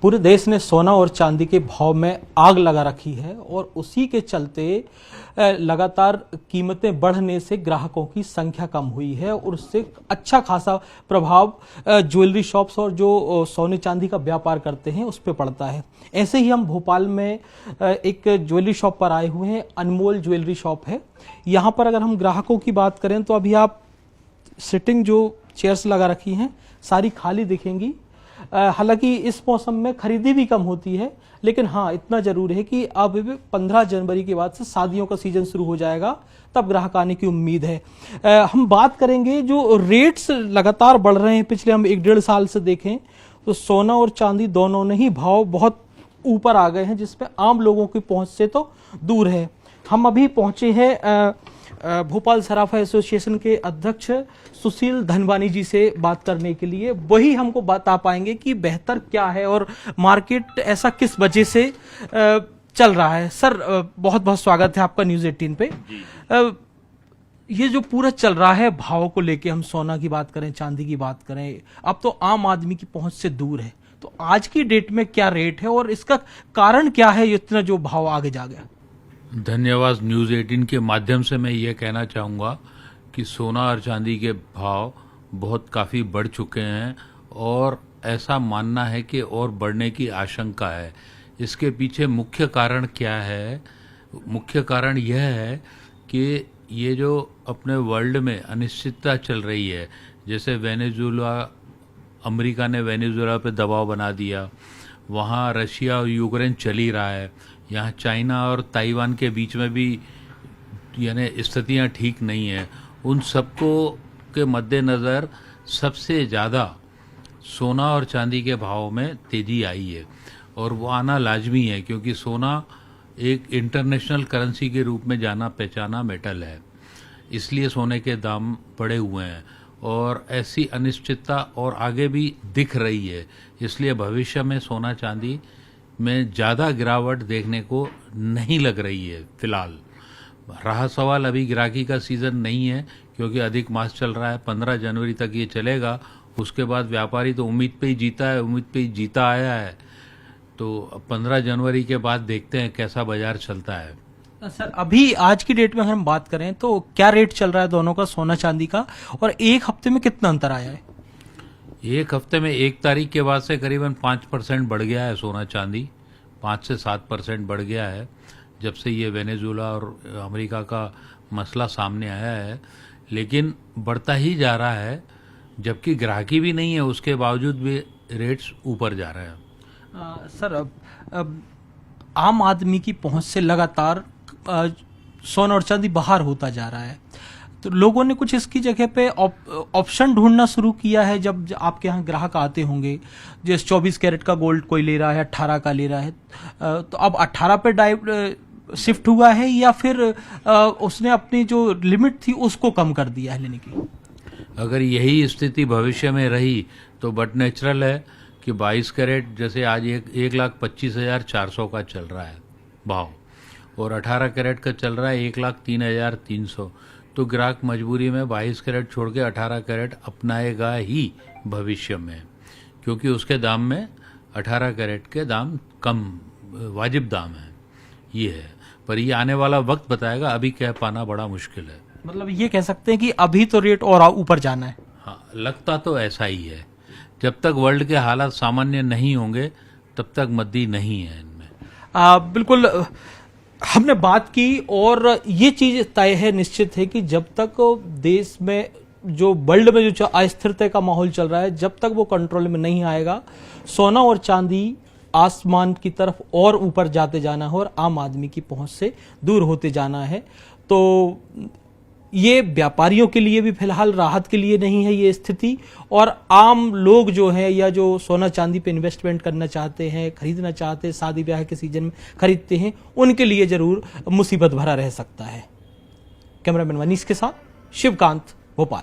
पूरे देश ने सोना और चांदी के भाव में आग लगा रखी है और उसी के चलते लगातार कीमतें बढ़ने से ग्राहकों की संख्या कम हुई है और उससे अच्छा खासा प्रभाव ज्वेलरी शॉप्स और जो सोने चांदी का व्यापार करते हैं उस पर पड़ता है। ऐसे ही हम भोपाल में एक ज्वेलरी शॉप पर आए हुए हैं। अनमोल ज्वेलरी शॉप है। यहाँ पर अगर हम ग्राहकों की बात करें तो अभी आप सिटिंग जो चेयर्स लगा रखी हैं सारी खाली दिखेंगी। हालांकि इस मौसम में खरीदी भी कम होती है, लेकिन हाँ इतना जरूर है कि अब 15 जनवरी के बाद से शादियों का सीजन शुरू हो जाएगा, तब ग्राहक आने की उम्मीद है। हम बात करेंगे जो रेट्स लगातार बढ़ रहे हैं, पिछले हम 1-1.5 साल से देखें तो सोना और चांदी दोनों ने ही भाव बहुत ऊपर आ गए हैं, जिसपे आम लोगों की पहुंच से तो दूर है। हम अभी पहुंचे हैं भोपाल सराफा एसोसिएशन के अध्यक्ष सुशील धनवानी जी से बात करने के लिए। वही हमको बता पाएंगे कि बेहतर क्या है और मार्केट ऐसा किस वजह से चल रहा है। सर बहुत बहुत स्वागत है आपका न्यूज़ 18 पे। ये जो पूरा चल रहा है भाव को लेके, हम सोना की बात करें, चांदी की बात करें, अब तो आम आदमी की पहुंच से दूर है, तो आज की डेट में क्या रेट है और इसका कारण क्या है इतना जो भाव आगे जा गया? धन्यवाद। न्यूज़ 18 के माध्यम से मैं ये कहना चाहूँगा कि सोना और चांदी के भाव बहुत काफ़ी बढ़ चुके हैं और ऐसा मानना है कि और बढ़ने की आशंका है। इसके पीछे मुख्य कारण क्या है? मुख्य कारण यह है कि ये जो अपने वर्ल्ड में अनिश्चितता चल रही है, जैसे वेनेजुएला, अमेरिका ने वेनेजुएला पे दबाव बना दिया, वहाँ रशिया और यूक्रेन चल ही रहा है, यहाँ चाइना और ताइवान के बीच में भी यानी स्थितियाँ ठीक नहीं हैं। उन सबको के मद्देनज़र सबसे ज़्यादा सोना और चांदी के भाव में तेज़ी आई है और वो आना लाजमी है, क्योंकि सोना एक इंटरनेशनल करेंसी के रूप में जाना पहचाना मेटल है, इसलिए सोने के दाम बढ़े हुए हैं और ऐसी अनिश्चितता और आगे भी दिख रही है। इसलिए भविष्य में सोना चांदी में ज़्यादा गिरावट देखने को नहीं लग रही है। फिलहाल रहा सवाल, अभी ग्राहकी का सीज़न नहीं है क्योंकि अधिक मास चल रहा है, 15 जनवरी तक ये चलेगा। उसके बाद व्यापारी तो उम्मीद पे ही जीता है, उम्मीद पे ही जीता आया है, तो 15 जनवरी के बाद देखते हैं कैसा बाजार चलता है। सर अभी आज की डेट में अगर हम बात करें तो क्या रेट चल रहा है दोनों का, सोना चांदी का, और एक हफ्ते में कितना अंतर आया है? एक हफ्ते में 1 तारीख के बाद से करीबन 5% बढ़ गया है सोना चांदी, 5 से 7% बढ़ गया है जब से ये वेनेजुएला और अमेरिका का मसला सामने आया है। लेकिन बढ़ता ही जा रहा है, जबकि ग्राहकी भी नहीं है, उसके बावजूद भी रेट्स ऊपर जा रहे हैं। सर अब आम आदमी की पहुंच से लगातार सोना और चांदी बाहर होता जा रहा है, तो लोगों ने कुछ इसकी जगह पे ऑप्शन ढूंढना शुरू किया है। जब आपके यहाँ ग्राहक आते होंगे, जैसे 24 कैरेट का गोल्ड कोई ले रहा है, 18 का ले रहा है, तो अब 18 पे शिफ्ट हुआ है या फिर उसने अपनी जो लिमिट थी उसको कम कर दिया है लेने की? अगर यही स्थिति भविष्य में रही तो बट नेचुरल है कि 22 कैरेट जैसे आज 1,25,400 का चल रहा है भाव और 18 कैरेट का चल रहा है 1,03,300, तो ग्राहक मजबूरी में 22 कैरेट छोड़ के 18 कैरेट अपनाएगा ही भविष्य में, क्योंकि उसके दाम में 18 कैरेट के दाम कम वाजिब दाम है। ये है, पर ये आने वाला वक्त बताएगा, अभी कह पाना बड़ा मुश्किल है। मतलब ये कह सकते हैं कि अभी तो रेट और ऊपर जाना है। हाँ, लगता तो ऐसा ही है। जब तक वर्ल्ड के हालात सामान्य नहीं होंगे तब तक मद्दी नहीं है इनमें। बिल्कुल हमने बात की और ये चीज तय है, निश्चित है कि जब तक देश में जो वर्ल्ड में जो अस्थिरता का माहौल चल रहा है, जब तक वो कंट्रोल में नहीं आएगा, सोना और चांदी आसमान की तरफ और ऊपर जाते जाना है और आम आदमी की पहुंच से दूर होते जाना है। तो ये व्यापारियों के लिए भी फिलहाल राहत के लिए नहीं है ये स्थिति, और आम लोग जो है या जो सोना चांदी पे इन्वेस्टमेंट करना चाहते हैं, खरीदना चाहते हैं, शादी ब्याह के सीजन में खरीदते हैं, उनके लिए जरूर मुसीबत भरा रह सकता है। कैमरामैन मनीष के साथ शिवकांत, भोपाल।